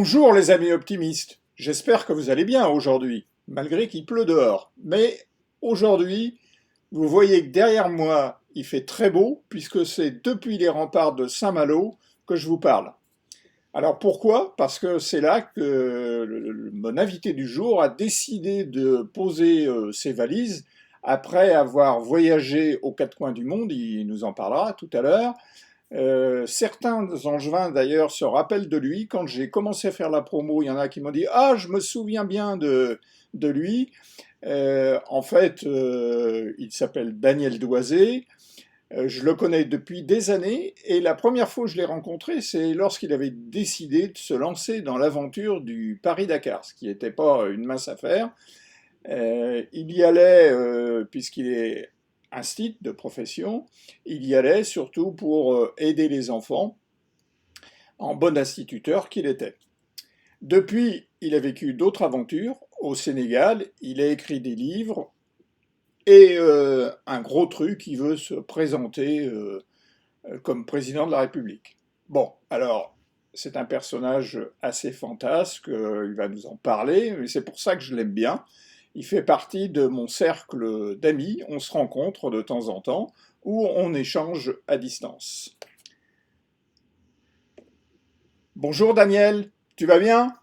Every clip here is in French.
Bonjour les amis optimistes, j'espère que vous allez bien aujourd'hui, malgré qu'il pleut dehors. Mais aujourd'hui, vous voyez que derrière moi, il fait très beau, puisque c'est depuis les remparts de Saint-Malo que je vous parle. Alors pourquoi? Parce que c'est là que mon invité du jour a décidé de poser ses valises après avoir voyagé aux quatre coins du monde, il nous en parlera tout à l'heure. Certains Angevins d'ailleurs se rappellent de lui. Quand j'ai commencé à faire la promo, il y en a qui m'ont dit ah, je me souviens bien de lui. En fait, il s'appelle Daniel Doisé. Je le connais depuis des années et la première fois que je l'ai rencontré, c'est lorsqu'il avait décidé de se lancer dans l'aventure du Paris-Dakar, ce qui n'était pas une mince affaire. Il y allait, puisqu'il est instit de profession, il y allait surtout pour aider les enfants, en bon instituteur qu'il était. Depuis, il a vécu d'autres aventures au Sénégal, il a écrit des livres et un gros truc, il veut se présenter comme président de la République. Bon, alors, c'est un personnage assez fantasque, il va nous en parler, mais c'est pour ça que je l'aime bien. Il fait partie de mon cercle d'amis, on se rencontre de temps en temps, où on échange à distance. Bonjour Daniel, tu vas bien?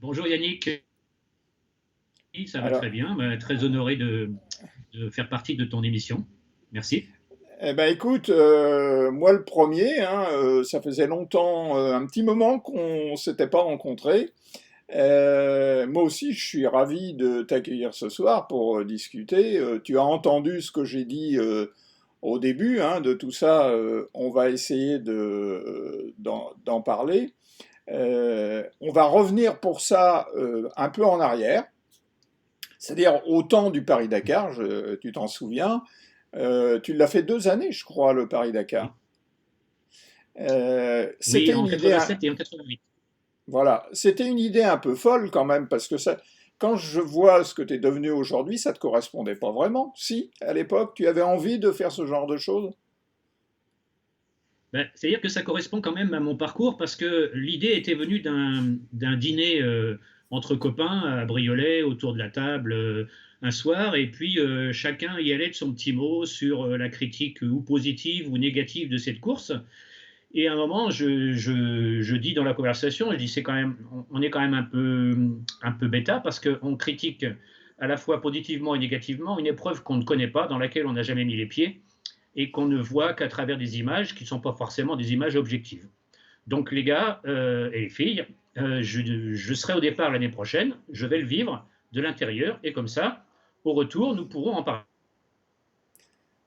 Bonjour Yannick, oui, ça va Alors, très bien, très honoré de faire partie de ton émission. Merci. eh ben écoute, moi le premier, hein, ça faisait longtemps, un petit moment qu'on s'était pas rencontrés. Moi aussi, je suis ravi de t'accueillir ce soir pour discuter. Tu as entendu ce que j'ai dit au début, hein, de tout ça. On va essayer d'en parler. On va revenir pour ça un peu en arrière, c'est-à-dire au temps du Paris-Dakar. Tu t'en souviens. Tu l'as fait 2 années, je crois, le Oui, Paris-Dakar. oui, C'était une en idée. 87 et en 88. Voilà, c'était une idée un peu folle quand même, parce que ça, quand je vois ce que tu es devenu aujourd'hui, ça te correspondait pas vraiment. Si, à l'époque, tu avais envie de faire ce genre de choses? C'est-à-dire que ça correspond quand même à mon parcours parce que l'idée était venue d'un dîner entre copains à Briolet autour de la table un soir et puis chacun y allait de son petit mot sur la critique ou positive ou négative de cette course. Et à un moment, je dis dans la conversation, je dis c'est quand même, on est quand même un peu bêta parce qu'on critique à la fois positivement et négativement une épreuve qu'on ne connaît pas, dans laquelle on n'a jamais mis les pieds et qu'on ne voit qu'à travers des images qui ne sont pas forcément des images objectives. Donc les gars et les filles, je serai au départ l'année prochaine, je vais le vivre de l'intérieur et comme ça, au retour, nous pourrons en parler.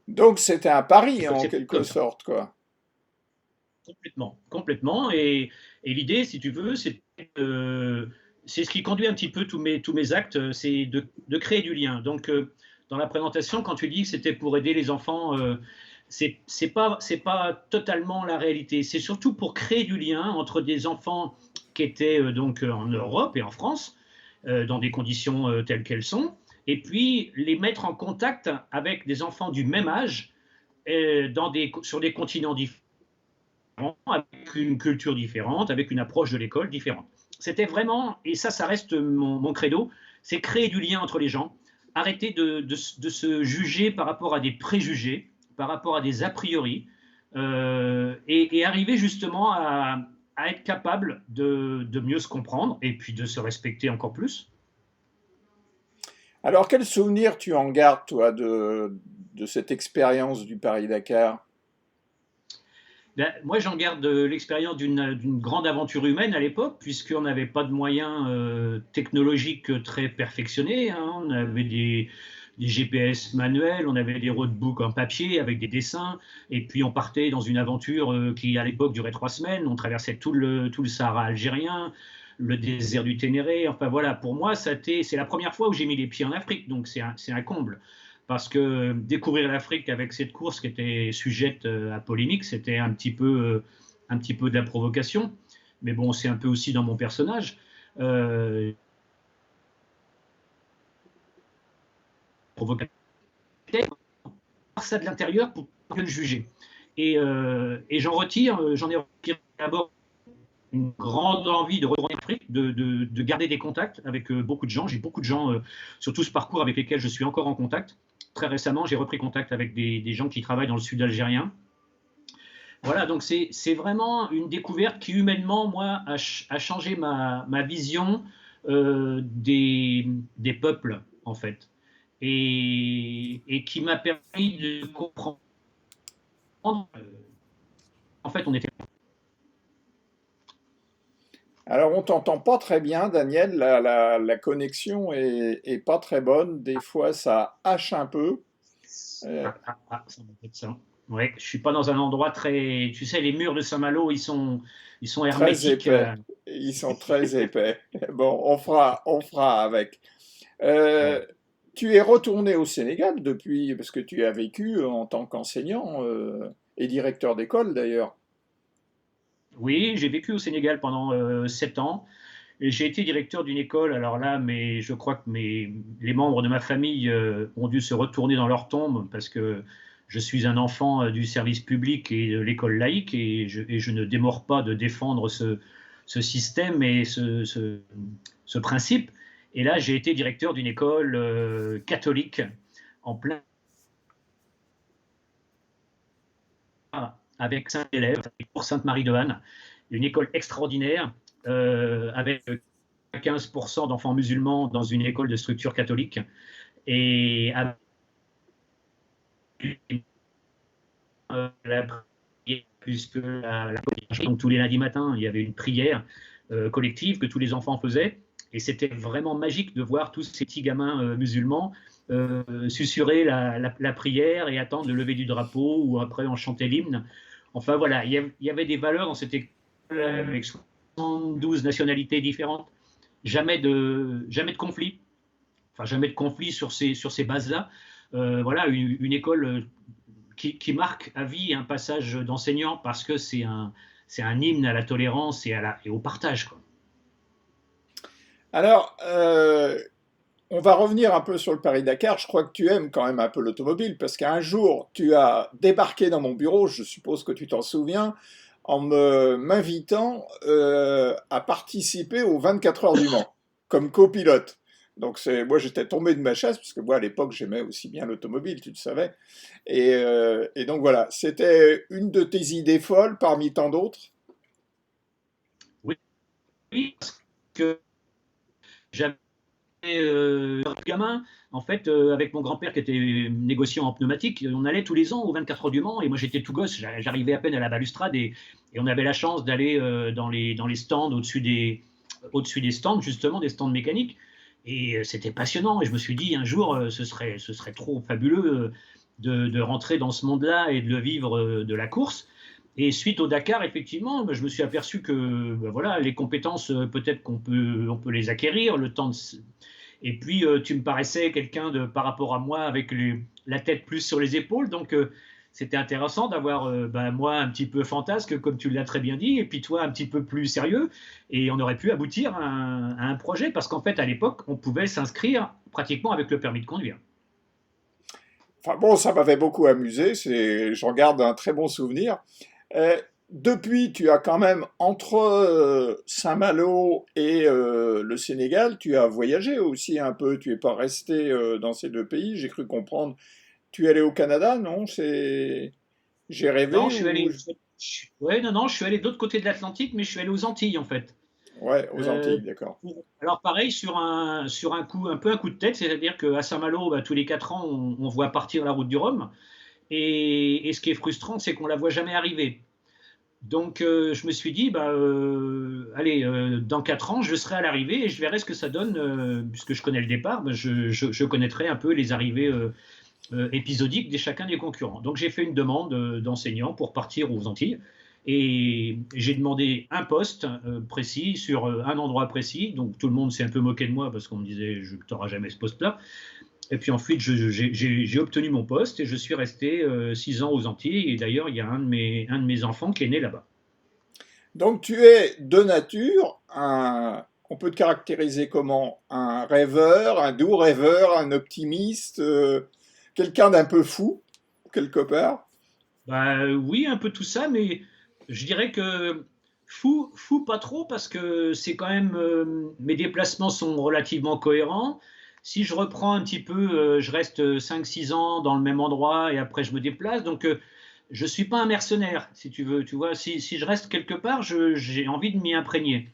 Donc c'était un pari en C'est quelque comme ça. sorte, quoi. Complètement, complètement. Et l'idée, si tu veux, c'est ce qui conduit un petit peu tous mes actes, c'est de créer du lien. Donc, dans la présentation, quand tu dis que c'était pour aider les enfants, c'est pas totalement la réalité. C'est surtout pour créer du lien entre des enfants qui étaient donc en Europe et en France, dans des conditions telles qu'elles sont, et puis les mettre en contact avec des enfants du même âge, sur des continents différents avec une culture différente, avec une approche de l'école différente. C'était vraiment, et ça reste mon credo, c'est créer du lien entre les gens, arrêter de se juger par rapport à des préjugés, par rapport à des a priori, et arriver justement à être capable de mieux se comprendre et puis de se respecter encore plus. Alors quel souvenir tu en gardes, toi, de cette expérience du Paris-Dakar? Ben, moi, j'en garde l'expérience d'une grande aventure humaine à l'époque, puisqu'on n'avait pas de moyens technologiques très perfectionnés, hein. On avait des GPS manuels, on avait des roadbooks en papier avec des dessins, et puis on partait dans une aventure qui, à l'époque, durait 3 semaines. On traversait tout le Sahara algérien, le désert du Ténéré. Enfin voilà, pour moi, c'est la première fois où j'ai mis les pieds en Afrique, donc c'est un comble parce que découvrir l'Afrique avec cette course qui était sujette à polémique, c'était un petit peu de la provocation. Mais bon, c'est un peu aussi dans mon personnage. Euh, Provocateur, ça de l'intérieur pour mieux le juger. Et j'en retire, j'en ai retiré d'abord une grande envie de retourner en Afrique, de garder des contacts avec beaucoup de gens. J'ai beaucoup de gens sur tout ce parcours avec lesquels je suis encore en contact. Très récemment, j'ai repris contact avec des gens qui travaillent dans le sud algérien. Voilà, donc c'est vraiment une découverte qui, humainement, moi, a changé ma vision des peuples, en fait, et qui m'a permis de comprendre. En fait, on était. Alors, on t'entend pas très bien, Daniel. La connexion est pas très bonne. Des fois, ça hache un peu. Euh, Ça doit être ça. Ouais, je suis pas dans un endroit très. Tu sais, les murs de Saint-Malo, ils sont Très hermétiques. épais. Ils sont très épais. Bon, on fera avec. Ouais. Euh, Tu es retourné au Sénégal depuis, parce que tu as vécu en tant qu'enseignant et directeur d'école d'ailleurs. Oui, j'ai vécu au Sénégal pendant 7 ans. Et j'ai été directeur d'une école. Alors là, mais je crois que les membres de ma famille ont dû se retourner dans leur tombe parce que je suis un enfant du service public et de l'école laïque et je ne démords pas de défendre ce système et ce principe. Et là, j'ai été directeur d'une école catholique en plein avec 5 élèves pour Sainte-Marie-de-Anne, une école extraordinaire avec 15% d'enfants musulmans dans une école de structure catholique et avec la prière, puisque donc tous les lundis matins, il y avait une prière collective que tous les enfants faisaient. Et c'était vraiment magique de voir tous ces petits gamins musulmans susurrer la prière et attendre le lever du drapeau, ou après on chantait l'hymne. Enfin voilà, il y avait des valeurs dans cette école avec 72 nationalités différentes, jamais de conflit, enfin jamais de conflit sur ces bases-là. Voilà, une école qui marque à vie un passage d'enseignant parce que c'est un hymne à la tolérance et au partage, quoi. Alors, on va revenir un peu sur le Paris-Dakar. Je crois que tu aimes quand même un peu l'automobile parce qu'un jour, tu as débarqué dans mon bureau, je suppose que tu t'en souviens, en m'invitant à participer aux 24 heures du Mans comme copilote. Donc moi j'étais tombé de ma chaise parce que moi à l'époque j'aimais aussi bien l'automobile, tu le savais. Et donc voilà, c'était une de tes idées folles parmi tant d'autres. Oui, oui, parce que j'avais gamin, en fait, avec mon grand-père qui était négociant en pneumatique, on allait tous les ans aux 24 heures du Mans et moi j'étais tout gosse, j'arrivais à peine à la balustrade et on avait la chance d'aller dans les stands au-dessus des stands, justement, des stands mécaniques. Et c'était passionnant. Et je me suis dit, un jour, ce serait trop fabuleux de rentrer dans ce monde-là et de le vivre de la course. Et suite au Dakar, effectivement, je me suis aperçu que voilà, les compétences, peut-être on peut les acquérir, le temps de. Et puis, tu me paraissais quelqu'un par rapport à moi avec la tête plus sur les épaules. Donc, c'était intéressant d'avoir moi un petit peu fantasque, comme tu l'as très bien dit, et puis toi un petit peu plus sérieux. Et on aurait pu aboutir à un projet, parce qu'en fait, à l'époque, on pouvait s'inscrire pratiquement avec le permis de conduire. Enfin bon, ça m'avait beaucoup amusé, j'en garde un très bon souvenir. Euh, Depuis, tu as quand même, entre Saint-Malo et le Sénégal, tu as voyagé aussi un peu, tu n'es pas resté dans ces deux pays, j'ai cru comprendre. Tu es allé au Canada, non? J'ai Non, rêvé je suis ou... allé. Ouais, non, non, je suis allé de l'autre côté de l'Atlantique, mais je suis allé aux Antilles, en fait. Ouais, aux Euh, Antilles, d'accord. alors pareil, sur un coup, un peu un coup de tête, c'est-à-dire qu'à Saint-Malo, tous les 4 ans, on voit partir la route du Rhum. Et ce qui est frustrant, c'est qu'on la voit jamais arriver. Donc je me suis dit, allez, dans 4 ans, je serai à l'arrivée et je verrai ce que ça donne, puisque je connais le départ, je connaîtrai un peu les arrivées épisodiques de chacun des concurrents. Donc j'ai fait une demande d'enseignant pour partir aux Antilles. Et j'ai demandé un poste précis sur un endroit précis. Donc tout le monde s'est un peu moqué de moi parce qu'on me disait, tu n'auras jamais ce poste-là. Et puis ensuite, j'ai obtenu mon poste et je suis resté 6 ans aux Antilles. Et d'ailleurs, il y a un de mes enfants qui est né là-bas. Donc tu es de nature on peut te caractériser comment? Un rêveur, un doux rêveur, un optimiste, quelqu'un d'un peu fou, quelque part. Oui, un peu tout ça, mais je dirais que Fou pas trop, parce que c'est quand même, mes déplacements sont relativement cohérents. Si je reprends un petit peu, je reste 5, 6 ans dans le même endroit et après je me déplace. Donc je suis pas un mercenaire, si tu veux. Tu vois, si je reste quelque part, j'ai envie de m'y imprégner.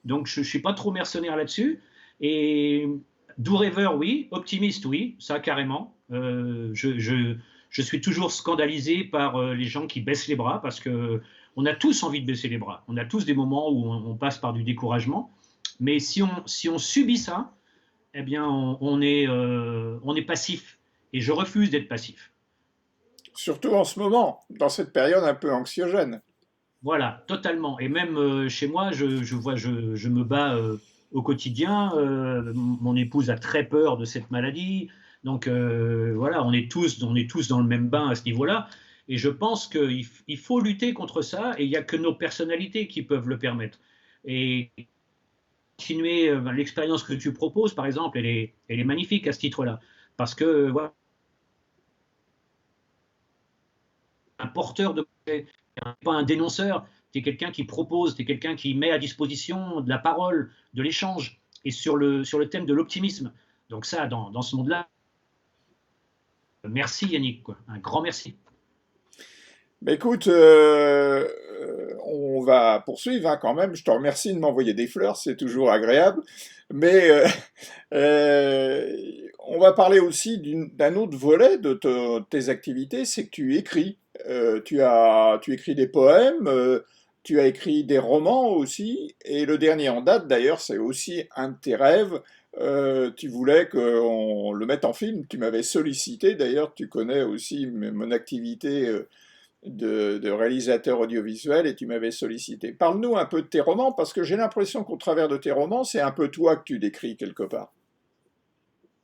Donc je suis pas trop mercenaire là-dessus. Et doux rêveur, oui. Optimiste, oui. Ça, carrément. Je suis toujours scandalisé par les gens qui baissent les bras, parce que on a tous envie de baisser les bras. On a tous des moments où on passe par du découragement. Mais si on subit ça, eh bien, on est passif. Et je refuse d'être passif. Surtout en ce moment, dans cette période un peu anxiogène. Voilà, totalement. Et même chez moi, je me bats au quotidien. Mon épouse a très peur de cette maladie. Donc voilà, on est tous dans le même bain à ce niveau-là. Et je pense qu'il faut lutter contre ça. Et il n'y a que nos personnalités qui peuvent le permettre. Et continuer l'expérience que tu proposes, par exemple, elle est magnifique à ce titre-là. Parce que voilà, un porteur de pas un dénonceur, tu es quelqu'un qui propose, tu es quelqu'un qui met à disposition de la parole, de l'échange, et sur le thème de l'optimisme. Donc ça, dans ce monde-là, merci Yannick, quoi. Un grand merci. Mais écoute, on va poursuivre hein, quand même. Je te remercie de m'envoyer des fleurs, c'est toujours agréable. Mais euh, on va parler aussi d'un autre volet de tes activités, c'est que tu écris. Tu écris des poèmes, tu as écrit des romans aussi, et le dernier en date d'ailleurs, c'est aussi un de tes rêves. Tu voulais qu'on le mette en film. Tu m'avais sollicité, d'ailleurs, tu connais aussi mon activité de réalisateur audiovisuel et tu m'avais sollicité. Parle-nous un peu de tes romans parce que j'ai l'impression qu'au travers de tes romans, c'est un peu toi que tu décris quelque part.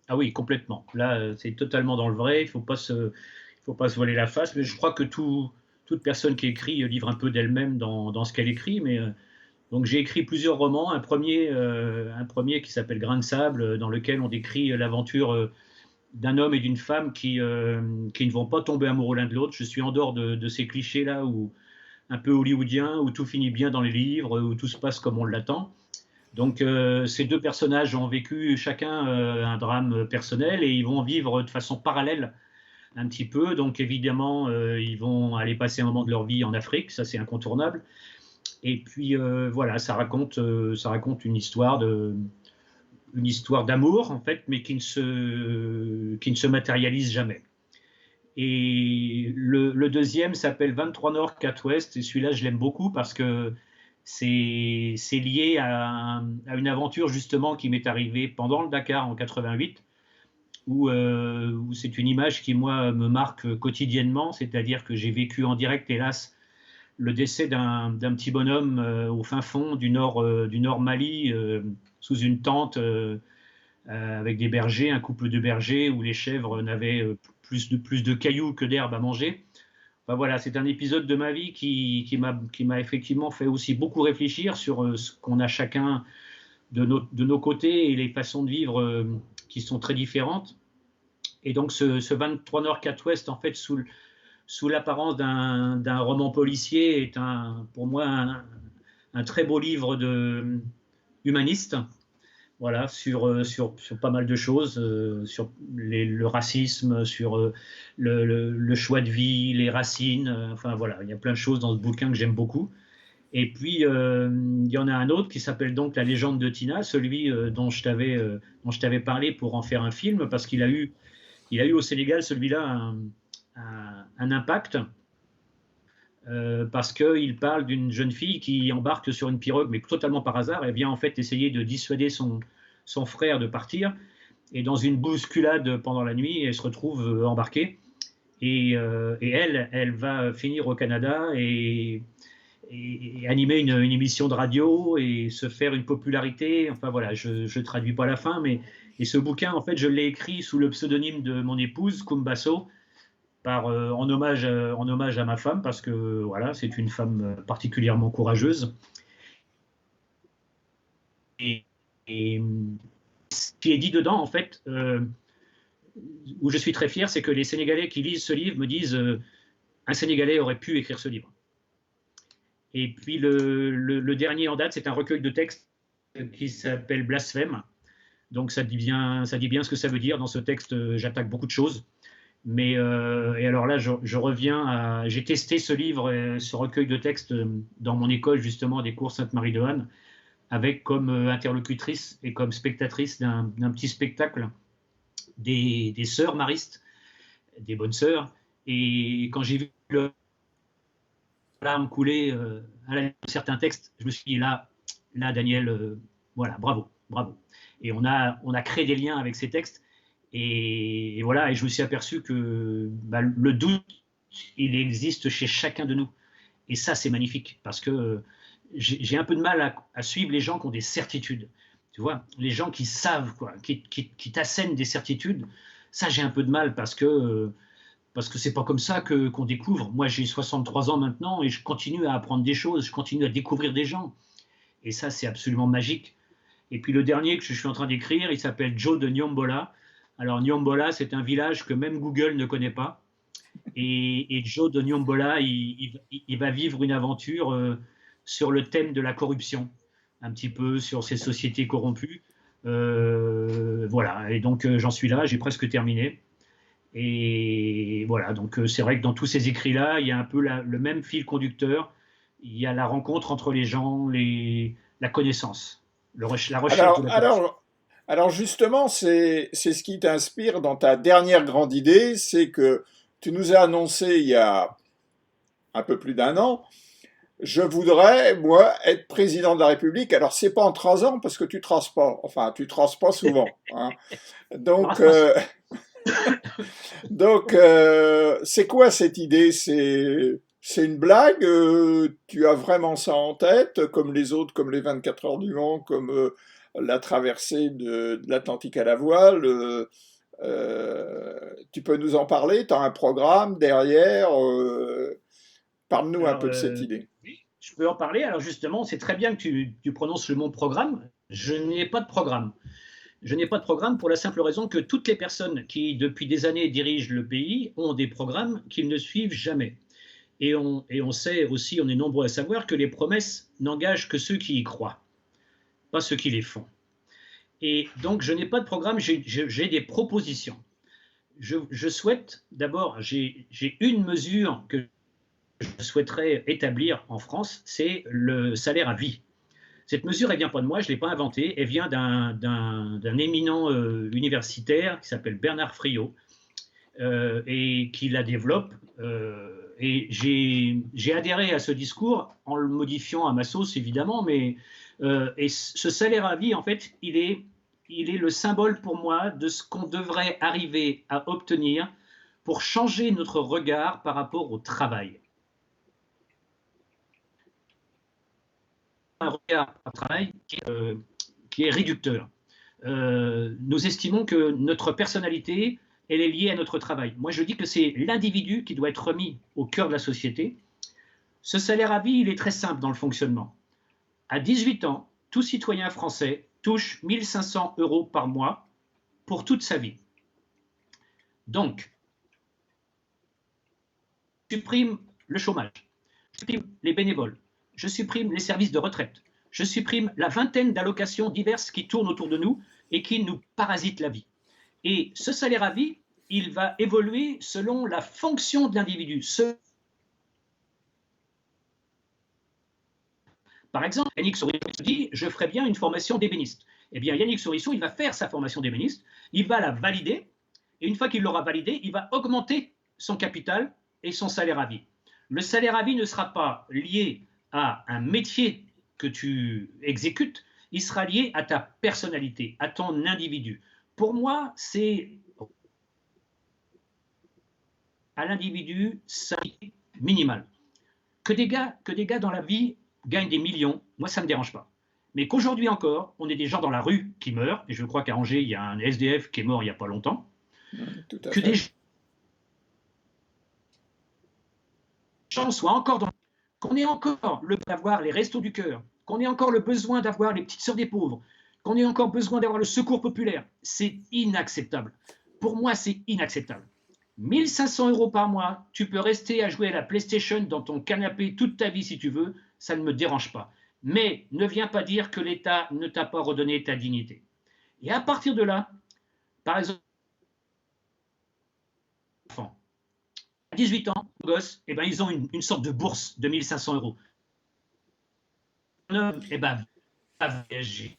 Ah oui, complètement. Là, c'est totalement dans le vrai. Il faut pas se voiler la face. Mais je crois que toute personne qui écrit livre un peu d'elle-même dans ce qu'elle écrit. Mais donc j'ai écrit plusieurs romans. Un premier qui s'appelle Grain de sable, dans lequel on décrit l'aventure d'un homme et d'une femme qui ne vont pas tomber amoureux l'un de l'autre. Je suis en dehors de ces clichés-là, où, un peu hollywoodiens, où tout finit bien dans les livres, où tout se passe comme on l'attend. Donc ces deux personnages ont vécu chacun un drame personnel, et ils vont vivre de façon parallèle un petit peu. Donc évidemment, ils vont aller passer un moment de leur vie en Afrique, ça c'est incontournable. Et puis voilà, ça raconte une histoire d'amour, en fait, mais qui ne se matérialise jamais. Et le deuxième s'appelle 23 Nord, 4 Ouest, et celui-là, je l'aime beaucoup parce que c'est lié à une aventure justement qui m'est arrivée pendant le Dakar en 88, où c'est une image qui, moi, me marque quotidiennement, c'est-à-dire que j'ai vécu en direct, hélas, le décès d'un petit bonhomme au fin fond du nord Mali, sous une tente, avec des bergers, un couple de bergers, où les chèvres n'avaient plus de cailloux que d'herbe à manger. Enfin, voilà, c'est un épisode de ma vie qui m'a effectivement fait aussi beaucoup réfléchir sur ce qu'on a chacun de nos côtés, et les façons de vivre qui sont très différentes. Et donc ce 23 Nord 4 Ouest, en fait, sous l'apparence d'un roman policier, est pour moi un très beau livre humaniste, voilà, sur pas mal de choses, sur le racisme, sur le choix de vie, les racines, enfin voilà, il y a plein de choses dans ce bouquin que j'aime beaucoup. Et puis, il y en a un autre qui s'appelle donc La légende de Tina, celui dont je t'avais parlé pour en faire un film, parce qu'il a eu au Sénégal, celui-là, un impact, parce qu'il parle d'une jeune fille qui embarque sur une pirogue, mais totalement par hasard. Elle vient en fait essayer de dissuader son frère de partir. Et dans une bousculade pendant la nuit, elle se retrouve embarquée. Et elle va finir au Canada et animer une émission de radio et se faire une popularité. Enfin voilà, je ne traduis pas la fin, mais et ce bouquin, en fait, je l'ai écrit sous le pseudonyme de mon épouse, Kumbasso, en hommage à ma femme, parce que voilà, c'est une femme particulièrement courageuse. Et ce qui est dit dedans, en fait, où je suis très fier, c'est que les Sénégalais qui lisent ce livre me disent un Sénégalais aurait pu écrire ce livre. Et puis le dernier en date, c'est un recueil de textes qui s'appelle Blasphème. Donc ça dit bien ce que ça veut dire. Dans ce texte, j'attaque beaucoup de choses. Mais et alors là, je reviens à. J'ai testé ce livre, ce recueil de textes dans mon école justement des cours Sainte-Marie de Anne, avec comme interlocutrice et comme spectatrice d'un petit spectacle des sœurs maristes, des bonnes sœurs. Et quand j'ai vu le larmes couler à la lecture de certains textes, je me suis dit là Daniel, voilà, bravo, bravo. Et on a créé des liens avec ces textes. Et voilà, et je me suis aperçu que le doute, il existe chez chacun de nous. Et ça, c'est magnifique, parce que j'ai un peu de mal à suivre les gens qui ont des certitudes. Tu vois, les gens qui savent, quoi, qui t'assènent des certitudes, ça, j'ai un peu de mal, parce que c'est pas comme ça qu'on découvre. Moi, j'ai 63 ans maintenant, et je continue à apprendre des choses, je continue à découvrir des gens. Et ça, c'est absolument magique. Et puis le dernier que je suis en train d'écrire, il s'appelle Joe de Nyambola. Alors Nyambola, c'est un village que même Google ne connaît pas. Et Joe de Nyambola, il va vivre une aventure sur le thème de la corruption, un petit peu sur ces sociétés corrompues. Voilà, et donc j'en suis là, j'ai presque terminé. Et voilà, donc c'est vrai que dans tous ces écrits-là, il y a un peu le même fil conducteur. Il y a la rencontre entre les gens, la connaissance, la recherche de Alors, la connaissance. alors, alors justement, c'est ce qui t'inspire dans ta dernière grande idée, c'est que tu nous as annoncé il y a un peu plus d'un an, je voudrais, moi, être président de la République. Alors, c'est pas en 3 ans, parce que tu traces pas. Enfin, tu traces pas souvent, hein. Donc, c'est quoi cette idée? C'est une blague? Tu as vraiment ça en tête, comme les autres, comme les 24 heures du Mans, comme la traversée de l'Atlantique à la voile? Tu peux nous en parler? Tu as un programme derrière? Parle-nous un Alors, peu de cette idée. oui, je peux en parler. Alors justement, c'est très bien que tu prononces le mot programme. Je n'ai pas de programme. Je n'ai pas de programme pour la simple raison que toutes les personnes qui, depuis des années, dirigent le pays ont des programmes qu'ils ne suivent jamais. Et on sait aussi, on est nombreux à savoir que les promesses n'engagent que ceux qui y croient, pas ceux qui les font. Et donc, je n'ai pas de programme, j'ai des propositions. Je souhaite, d'abord, j'ai une mesure que je souhaiterais établir en France, c'est le salaire à vie. Cette mesure, elle vient pas de moi, je ne l'ai pas inventée, elle vient d'un éminent universitaire qui s'appelle Bernard Friot et qui la développe. Et j'ai adhéré à ce discours en le modifiant à ma sauce, évidemment, mais et ce salaire à vie, en fait, il est le symbole pour moi de ce qu'on devrait arriver à obtenir pour changer notre regard par rapport au travail. Un regard au travail qui est réducteur. Nous estimons que notre personnalité, elle est liée à notre travail. Moi, je dis que c'est l'individu qui doit être remis au cœur de la société. Ce salaire à vie, il est très simple dans le fonctionnement. À 18 ans, tout citoyen français touche 1 500 € par mois pour toute sa vie. Donc, je supprime le chômage, je supprime les bénévoles, je supprime les services de retraite, je supprime la vingtaine d'allocations diverses qui tournent autour de nous et qui nous parasitent la vie. Et ce salaire à vie, il va évoluer selon la fonction de l'individu. Par exemple, Yannick Sorisson dit « je ferais bien une formation d'ébéniste ». Eh bien, Yannick Sorisson, il va faire sa formation d'ébéniste, il va la valider, et une fois qu'il l'aura validée, il va augmenter son capital et son salaire à vie. Le salaire à vie ne sera pas lié à un métier que tu exécutes, il sera lié à ta personnalité, à ton individu. Pour moi, c'est à l'individu, ça minimal. Que des gars dans la vie gagnent des millions, moi ça ne me dérange pas. Mais qu'aujourd'hui encore, on ait des gens dans la rue qui meurent, et je crois qu'à Angers, il y a un SDF qui est mort il n'y a pas longtemps, que des gens soient encore dans... qu'on ait encore le besoin d'avoir les restos du cœur, qu'on ait encore le besoin d'avoir les petites sœurs des pauvres, qu'on ait encore besoin d'avoir le secours populaire, c'est inacceptable. Pour moi, c'est inacceptable. 1 500 € par mois, tu peux rester à jouer à la PlayStation dans ton canapé toute ta vie si tu veux, ça ne me dérange pas. Mais ne viens pas dire que l'État ne t'a pas redonné ta dignité. Et à partir de là, par exemple, à 18 ans, les gosses, eh ben, ils ont une sorte de bourse de 1500 euros. Eh ben, va voyager.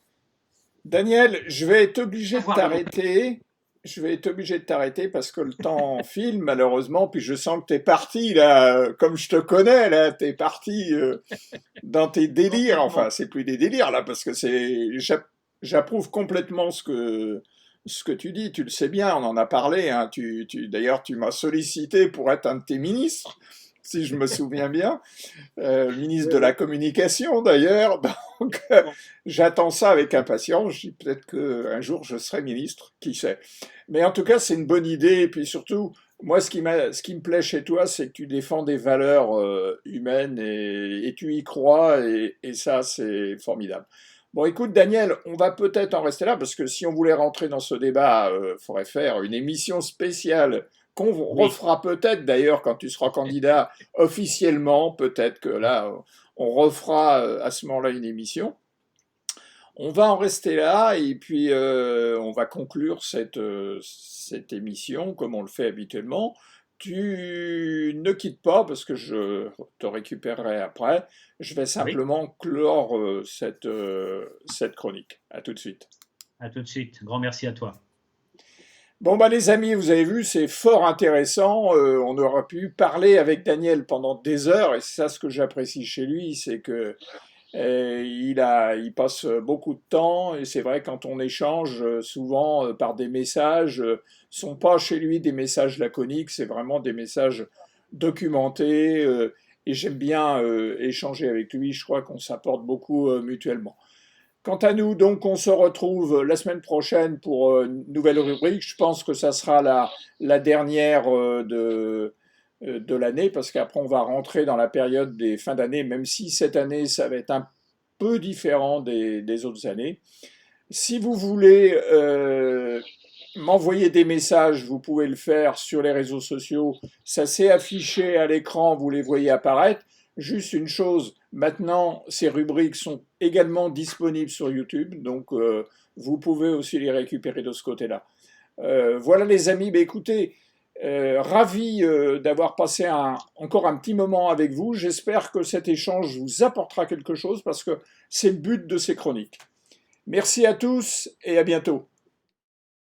Daniel, je vais être obligé de t'arrêter. Je vais être obligé de t'arrêter parce que le temps file malheureusement, puis je sens que t'es parti là, comme je te connais là, t'es parti dans tes délires. Enfin, c'est plus des délires là, parce que j'approuve complètement ce que tu dis. Tu le sais bien, on en a parlé. Hein. D'ailleurs, tu m'as sollicité pour être un de tes ministres, si je me souviens bien. Ministre de la Communication d'ailleurs. Donc, j'attends ça avec impatience. Je dis peut-être qu'un jour je serai ministre, qui sait. Mais en tout cas, c'est une bonne idée. Et puis surtout, moi, ce qui me plaît chez toi, c'est que tu défends des valeurs humaines et tu y crois. Et ça, c'est formidable. Bon, écoute, Daniel, on va peut-être en rester là parce que si on voulait rentrer dans ce débat, il faudrait faire une émission spéciale qu'on refera peut-être d'ailleurs quand tu seras candidat officiellement, peut-être que là, on refera à ce moment-là une émission. On va en rester là et puis on va conclure cette émission comme on le fait habituellement. Tu ne quittes pas parce que je te récupérerai après. Je vais simplement clore cette chronique. À tout de suite. À tout de suite. Grand merci à toi. Bon, bah, les amis, vous avez vu, c'est fort intéressant. On aurait pu parler avec Daniel pendant des heures, et c'est ça ce que j'apprécie chez lui, c'est que il passe beaucoup de temps, et c'est vrai quand on échange souvent par des messages, sont pas chez lui des messages laconiques, c'est vraiment des messages documentés, et j'aime bien échanger avec lui. Je crois qu'on s'apporte beaucoup mutuellement. Quant à nous, donc, on se retrouve la semaine prochaine pour une nouvelle rubrique. Je pense que ça sera la dernière de l'année, parce qu'après, on va rentrer dans la période des fins d'année, même si cette année, ça va être un peu différent des autres années. Si vous voulez m'envoyer des messages, vous pouvez le faire sur les réseaux sociaux. Ça s'est affiché à l'écran, vous les voyez apparaître. Juste une chose, maintenant, ces rubriques sont également disponibles sur YouTube, donc vous pouvez aussi les récupérer de ce côté-là. Voilà les amis, bah, écoutez, ravi d'avoir passé encore un petit moment avec vous. J'espère que cet échange vous apportera quelque chose parce que c'est le but de ces chroniques. Merci à tous et à bientôt.